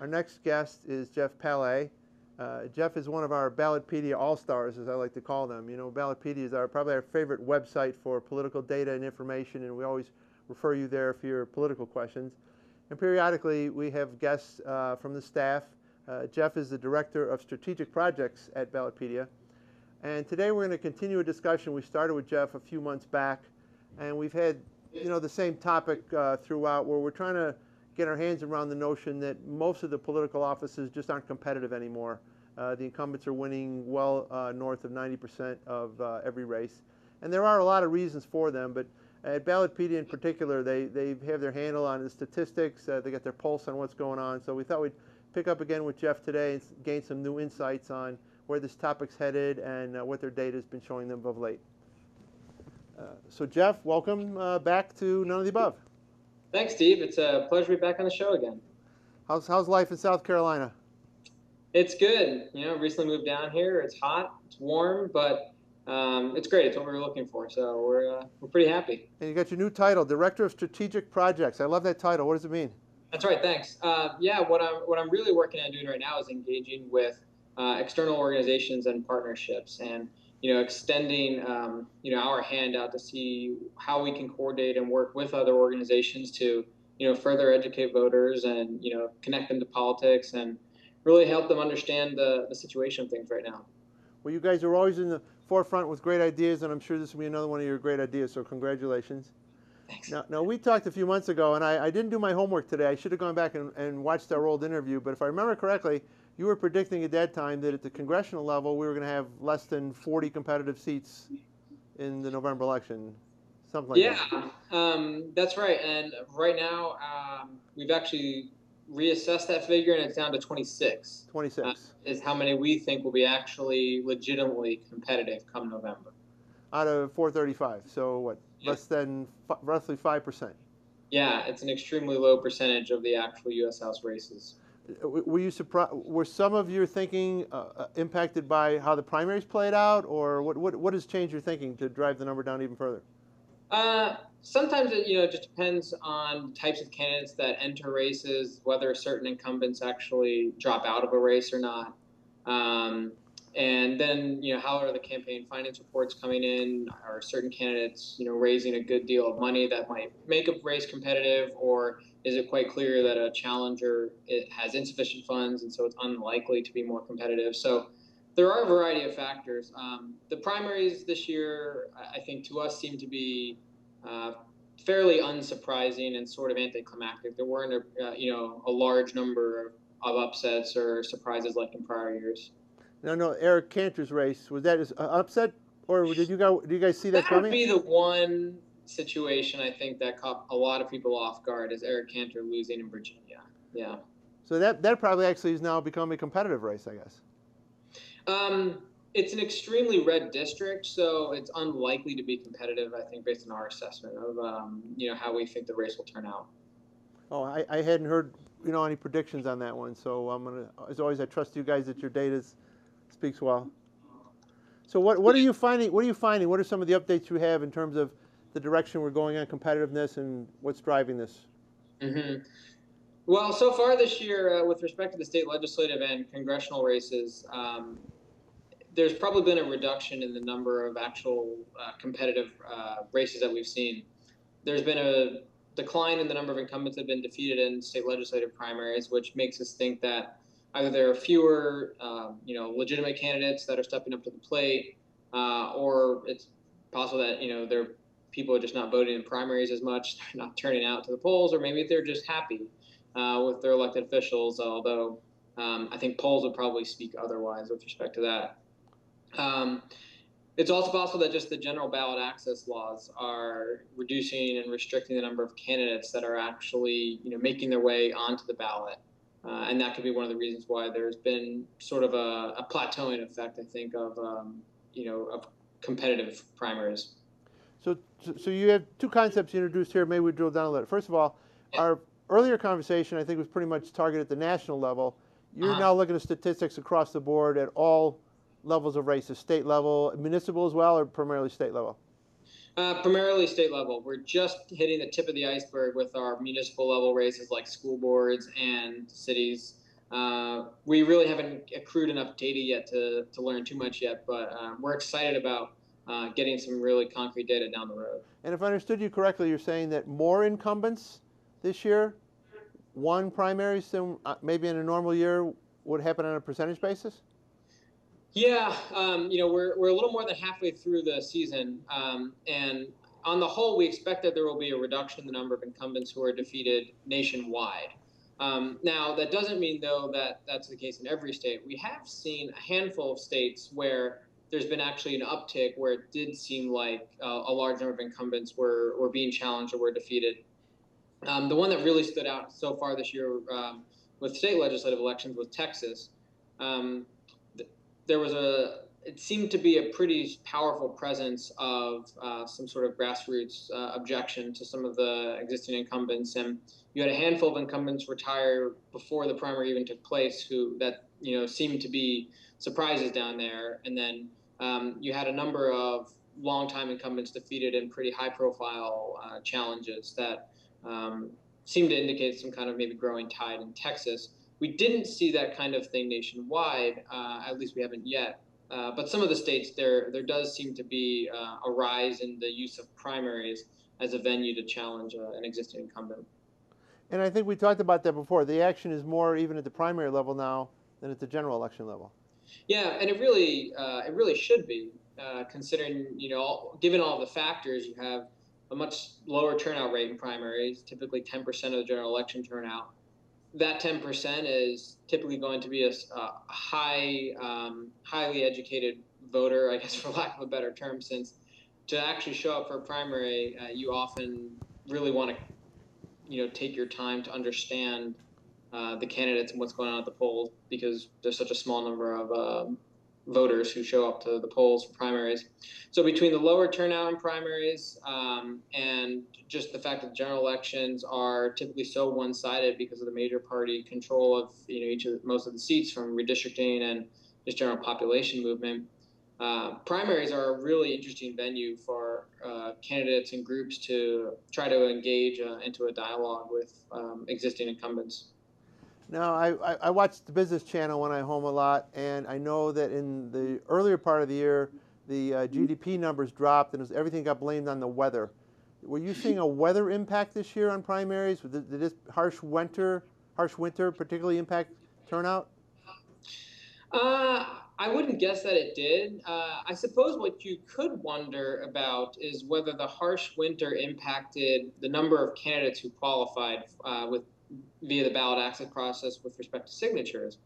Our next guest is Geoff Pallay. Geoff is one of our Ballotpedia all-stars, as I like to call them. You know, Ballotpedia is probably our favorite website for political data and information, and we always refer you there for your political questions. And periodically, we have guests from the staff. Geoff is the Director of Strategic Projects at Ballotpedia. And today we're going to continue a discussion we started with Geoff a few months back, and we've had, the same topic throughout, where we're trying to get our hands around the notion that most of the political offices just aren't competitive anymore. The incumbents are winning well north of 90% of every race. And there are a lot of reasons for them, but at Ballotpedia in particular, they have their handle on the statistics, they got their pulse on what's going on. So we thought we'd pick up again with Geoff today and gain some new insights on where this topic's headed and what their data has been showing them of late. So Geoff, welcome back to None of the Above. Thanks, Steve. It's a pleasure to be back on the show again. How's life in South Carolina? It's good. Recently moved down here. It's hot, it's warm, but it's great. It's what we were looking for, so we're pretty happy. And you got your new title, Director of Strategic Projects. I love that title. What does it mean? That's right. Thanks. Yeah, what I'm really working on doing right now is engaging with external organizations and partnerships, and extending our hand out to see how we can coordinate and work with other organizations to further educate voters and connect them to politics and really help them understand the situation of things right now. Well, you guys are always in the forefront with great ideas, and I'm sure this will be another one of your great ideas, so congratulations. Thanks. Now we talked a few months ago, and I didn't do my homework today. I should have gone back and watched our old interview, but if I remember correctly, you were predicting at that time that at the congressional level, we were going to have less than 40 competitive seats in the November election, something like that. Yeah, that's right. And right now, we've actually reassessed that figure, and it's down to 26. 26. Is how many we think will be actually legitimately competitive come November. Out of 435, so what, less than roughly 5%? Yeah, it's an extremely low percentage of the actual U.S. House races. Were you surprised? Were some of your thinking impacted by how the primaries played out, or what has changed your thinking to drive the number down even further? Sometimes it just depends on the types of candidates that enter races, whether certain incumbents actually drop out of a race or not, and then how are the campaign finance reports coming in? Are certain candidates raising a good deal of money that might make a race competitive, or is it quite clear that a challenger has insufficient funds and so it's unlikely to be more competitive? So there are a variety of factors. The primaries this year, I think, to us seem to be fairly unsurprising and sort of anticlimactic. There weren't a large number of upsets or surprises like in prior years. No, Eric Cantor's race, was that an upset, or did you guys see that coming? That would be the one situation I think that caught a lot of people off guard, is Eric Cantor losing in Virginia. Yeah. So that probably actually has now become a competitive race, I guess. It's an extremely red district, so it's unlikely to be competitive, I think, based on our assessment of how we think the race will turn out. Oh, I hadn't heard any predictions on that one, so I'm gonna, as always, I trust you guys that your data speaks well. So what are you finding? What are you finding? What are some of the updates you have in terms of the direction we're going on competitiveness and what's driving this? Mm-hmm. Well, so far this year, with respect to the state legislative and congressional races, there's probably been a reduction in the number of actual competitive races that we've seen. There's been a decline in the number of incumbents that have been defeated in state legislative primaries, which makes us think that either there are fewer, legitimate candidates that are stepping up to the plate, or it's possible that people are just not voting in primaries as much, they're not turning out to the polls, or maybe they're just happy with their elected officials. Although I think polls would probably speak otherwise with respect to that. It's also possible that just the general ballot access laws are reducing and restricting the number of candidates that are actually making their way onto the ballot. And that could be one of the reasons why there's been sort of a plateauing effect, I think, of competitive primaries. So you have two concepts you introduced here. Maybe we drill down a little. First of all, our earlier conversation, I think, was pretty much targeted at the national level. You're now looking at statistics across the board at all levels of races, state level, municipal as well, or primarily state level? Primarily state level. We're just hitting the tip of the iceberg with our municipal level races like school boards and cities. We really haven't accrued enough data yet to learn too much yet, but we're excited about getting some really concrete data down the road. And if I understood you correctly, you're saying that more incumbents this year won primaries than maybe in a normal year would happen on a percentage basis? Yeah, we're a little more than halfway through the season, and on the whole, we expect that there will be a reduction in the number of incumbents who are defeated nationwide. Now, that doesn't mean, though, that that's the case in every state. We have seen a handful of states where there's been actually an uptick where it did seem like a large number of incumbents were being challenged or were defeated. The one that really stood out so far this year with state legislative elections was Texas. Um, there was it seemed to be a pretty powerful presence of some sort of grassroots objection to some of the existing incumbents, and you had a handful of incumbents retire before the primary even took place, who that seemed to be surprises down there, and then you had a number of longtime incumbents defeated in pretty high-profile challenges that seemed to indicate some kind of maybe growing tide in Texas. We didn't see that kind of thing nationwide, at least we haven't yet. But some of the states, there does seem to be a rise in the use of primaries as a venue to challenge an existing incumbent. And I think we talked about that before. The action is more even at the primary level now than at the general election level. Yeah, and it really should be, considering given all the factors, you have a much lower turnout rate in primaries, typically 10% of the general election turnout. That 10% is typically going to be a highly educated voter, I guess, for lack of a better term, since to actually show up for a primary, you often really want to, take your time to understand the candidates and what's going on at the polls, because there's such a small number of voters who show up to the polls for primaries. So between the lower turnout in primaries and just the fact that general elections are typically so one-sided because of the major party control of most of the seats from redistricting and just general population movement, primaries are a really interesting venue for candidates and groups to try to engage into a dialogue with existing incumbents. Now, I watch the Business Channel when I'm home a lot, and I know that in the earlier part of the year, the GDP numbers dropped and everything got blamed on the weather. Were you seeing a weather impact this year on primaries? Did this harsh winter particularly impact turnout? I wouldn't guess that it did. I suppose what you could wonder about is whether the harsh winter impacted the number of candidates who qualified via the ballot access process with respect to signatures.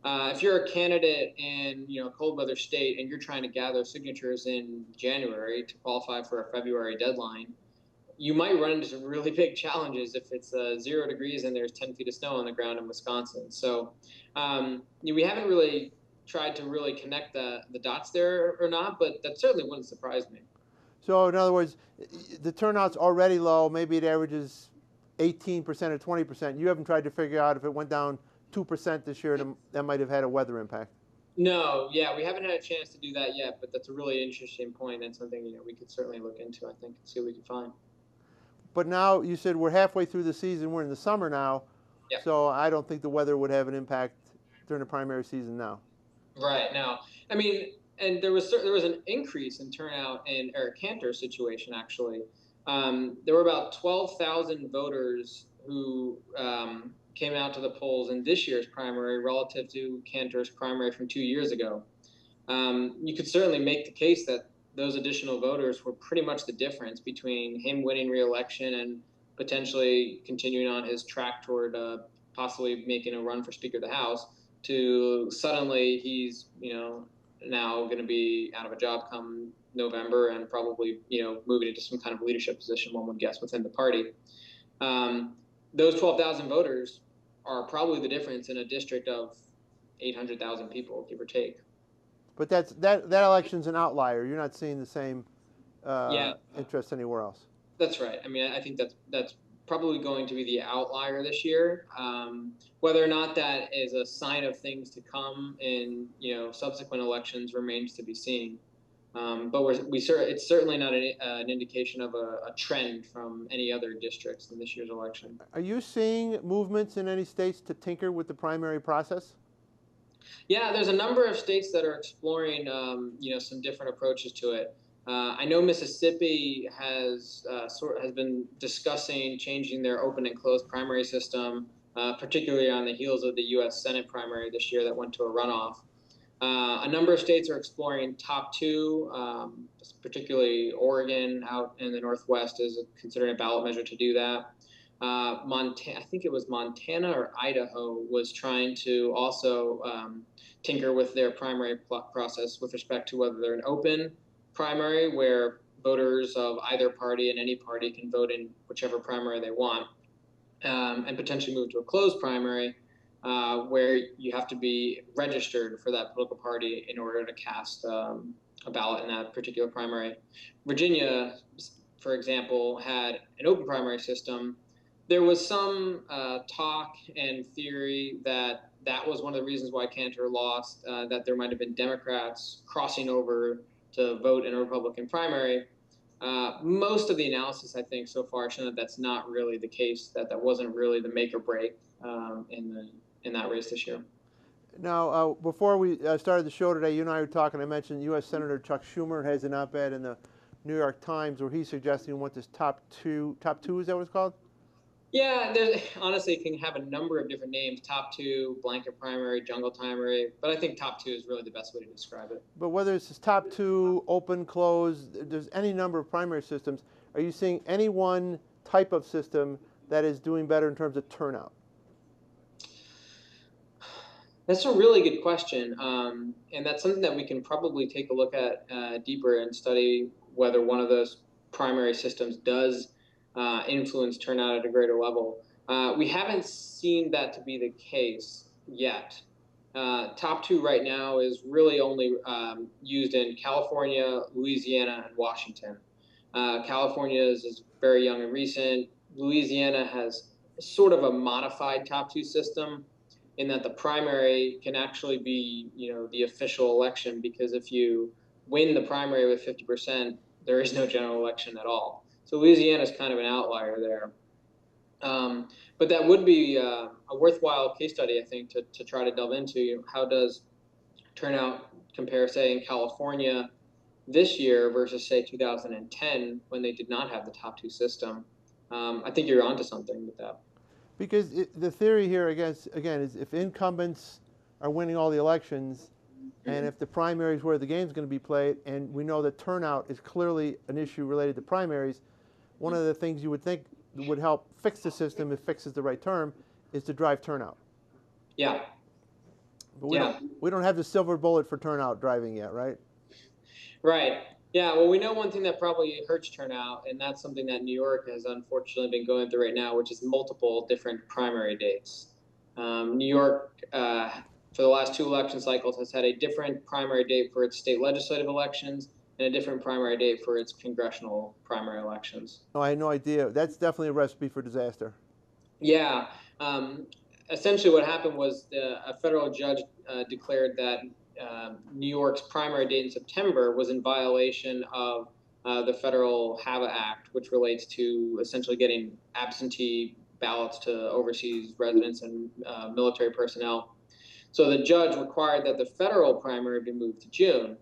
If you're a candidate in a cold weather state and you're trying to gather signatures in January to qualify for a February deadline, you might run into some really big challenges if it's 0 degrees and there's 10 feet of snow on the ground in Wisconsin. So we haven't really tried to really connect the dots there or not, but that certainly wouldn't surprise me. So in other words, the turnout's already low. Maybe it averages 18% or 20%. You haven't tried to figure out if it went down 2% this year, that might have had a weather impact. No, yeah, we haven't had a chance to do that yet, but that's a really interesting point and something we could certainly look into, I think, and see what we can find. But now you said we're halfway through the season. We're in the summer now, Yep. So I don't think the weather would have an impact during the primary season now. Right now, I mean, and there was an increase in turnout in Eric Cantor's situation. Actually, there were about 12,000 voters who came out to the polls in this year's primary relative to Cantor's primary from 2 years ago. You could certainly make the case that those additional voters were pretty much the difference between him winning re-election and potentially continuing on his track toward possibly making a run for Speaker of the House, to suddenly he's now going to be out of a job come November and probably moving into some kind of leadership position, one would guess, within the party. Those 12,000 voters are probably the difference in a district of 800,000 people, give or take. But that election's an outlier. You're not seeing the same interest anywhere else. That's right. I mean, I think that's probably going to be the outlier this year. Whether or not that is a sign of things to come in subsequent elections remains to be seen. But it's certainly not an indication of a trend from any other districts in this year's election. Are you seeing movements in any states to tinker with the primary process? Yeah, there's a number of states that are exploring, some different approaches to it. I know Mississippi has been discussing changing their open and closed primary system, particularly on the heels of the U.S. Senate primary this year that went to a runoff. A number of states are exploring top two, particularly Oregon out in the Northwest is considering a ballot measure to do that. I think it was Montana or Idaho was trying to also tinker with their primary process with respect to whether they're an open primary where voters of either party and any party can vote in whichever primary they want, and potentially move to a closed primary where you have to be registered for that political party in order to cast a ballot in that particular primary. Virginia, for example, had an open primary system. There was some talk and theory that that was one of the reasons why Cantor lost, that there might have been Democrats crossing over to vote in a Republican primary. Most of the analysis, I think, so far shown that that's not really the case, that wasn't really the make or break in that race this year. Now, before we started the show today, you and I were talking. I mentioned U.S. Senator Chuck Schumer has an op-ed in the New York Times where he's suggesting what this top two, is that what it's called? Yeah, honestly, it can have a number of different names: top two, blanket primary, jungle primary. But I think top two is really the best way to describe it. But whether it's top two, open, closed, there's any number of primary systems. Are you seeing any one type of system that is doing better in terms of turnout? That's a really good question, and that's something that we can probably take a look at deeper and study whether one of those primary systems does influence turnout at a greater level. We haven't seen that to be the case yet. Top two right now is really only used in California, Louisiana, and Washington. California is very young and recent. Louisiana has sort of a modified top two system in that the primary can actually be, the official election, because if you win the primary with 50%, there is no general election at all. So Louisiana is kind of an outlier there. But that would be a worthwhile case study, I think, to try to delve into. How does turnout compare, say, in California this year versus, say, 2010 when they did not have the top two system? I think you're onto something with that. Because the theory here, again, is if incumbents are winning all the elections, and if the primary is where the game's going to be played, and we know that turnout is clearly an issue related to primaries, one of the things you would think would help fix the system, if fix is the right term, is to drive turnout. Yeah. But we don't have the silver bullet for turnout driving yet, right? Right. Yeah, well, we know one thing that probably hurts turnout, and that's something that New York has unfortunately been going through right now, which is multiple different primary dates. New York, for the last two election cycles, has had a different primary date for its state legislative elections and a different primary date for its congressional primary elections. No, I had no idea. That's definitely a recipe for disaster. Yeah. Essentially what happened was a federal judge declared that New York's primary date in September was in violation of the Federal HAVA Act, which relates to essentially getting absentee ballots to overseas residents and military personnel. So the judge required that the federal primary be moved to June.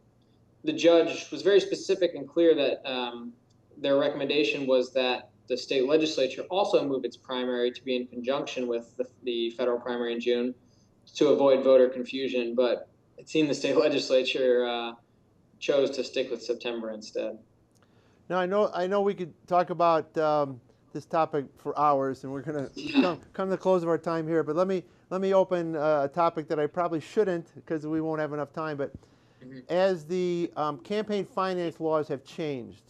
The judge was very specific and clear that their recommendation was that the state legislature also move its primary to be in conjunction with the federal primary in June to avoid voter confusion. But it seemed the state legislature chose to stick with September instead. Now, I know we could talk about this topic for hours, and we're going to come to the close of our time here. But let me open a topic that I probably shouldn't, because we won't have enough time. But as the campaign finance laws have changed,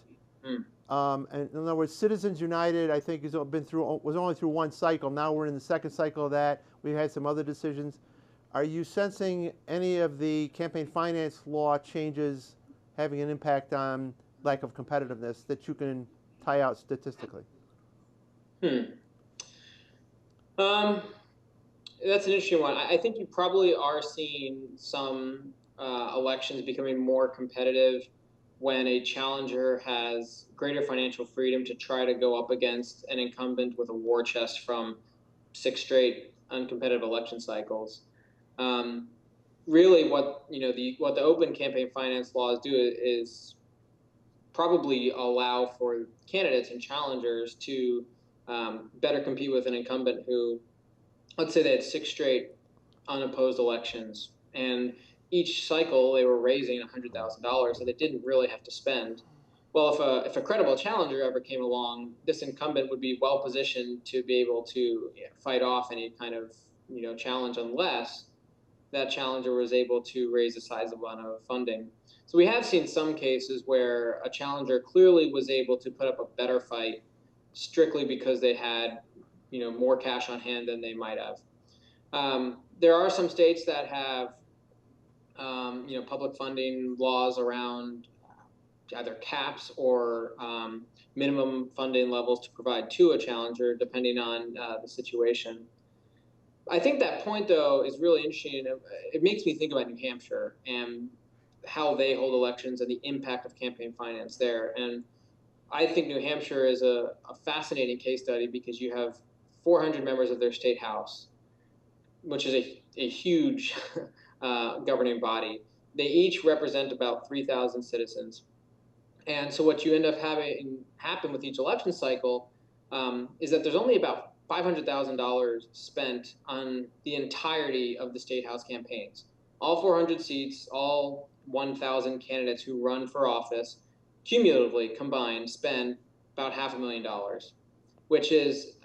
and in other words, Citizens United, I think, was only through one cycle. Now we're in the second cycle of that. We've had some other decisions. Are you sensing any of the campaign finance law changes having an impact on lack of competitiveness that you can tie out statistically? That's an interesting one. I think you probably are seeing some elections becoming more competitive when a challenger has greater financial freedom to try to go up against an incumbent with a war chest from 6 straight uncompetitive election cycles. Really, what the open campaign finance laws do is probably allow for candidates and challengers to better compete with an incumbent who, let's say they had 6 straight unopposed elections, and each cycle they were raising $100,000 that they didn't really have to spend. Well, if a credible challenger ever came along, this incumbent would be well positioned to be able to fight off any kind of challenge, unless that challenger was able to raise a sizable amount of funding. So we have seen some cases where a challenger clearly was able to put up a better fight strictly because they had more cash on hand than they might have. There are some states that have public funding laws around either caps or minimum funding levels to provide to a challenger, depending on the situation. I think that point, though, is really interesting. It makes me think about New Hampshire and how they hold elections and the impact of campaign finance there. And I think New Hampshire is a fascinating case study because you have 400 members of their state house, which is a huge governing body. They each represent about 3,000 citizens. And so what you end up having happen with each election cycle is that there's only about $500,000 spent on the entirety of the state house campaigns. All 400 seats, all 1,000 candidates who run for office, cumulatively combined, spend about $500,000, which is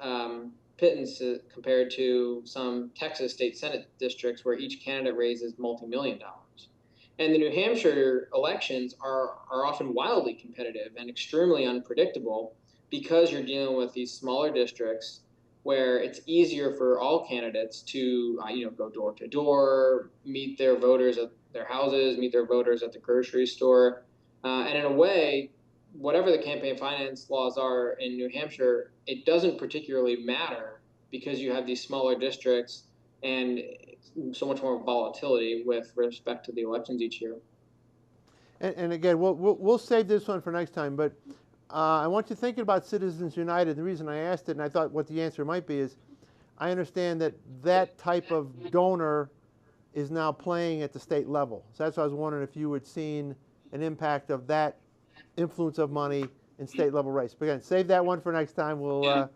pittance compared to some Texas state Senate districts where each candidate raises multi-million dollars. And the New Hampshire elections are often wildly competitive and extremely unpredictable because you're dealing with these smaller districts where it's easier for all candidates to go door to door, meet their voters at their houses, meet their voters at the grocery store. And in a way, whatever the campaign finance laws are in New Hampshire, it doesn't particularly matter because you have these smaller districts and so much more volatility with respect to the elections each year. And again, we'll save this one for next time, but I want you thinking about Citizens United. The reason I asked it, and I thought what the answer might be, is I understand that that type of donor is now playing at the state level. So that's why I was wondering if you had seen an impact of that influence of money in state level race. But again, save that one for next time. We'll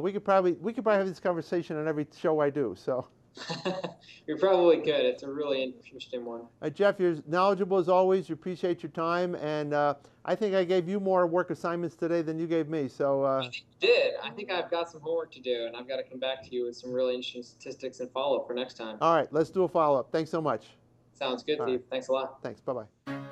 we could probably have this conversation on every show I do. So. You're probably good. It's a really interesting one. Geoff, you're knowledgeable as always. We appreciate your time, and I think I gave you more work assignments today than you gave me. So I think you did. I think I've got some homework to do, and I've got to come back to you with some really interesting statistics and follow-up for next time. All right, let's do a follow-up. Thanks so much. Sounds good, Steve. Thanks a lot. Thanks. Bye-bye.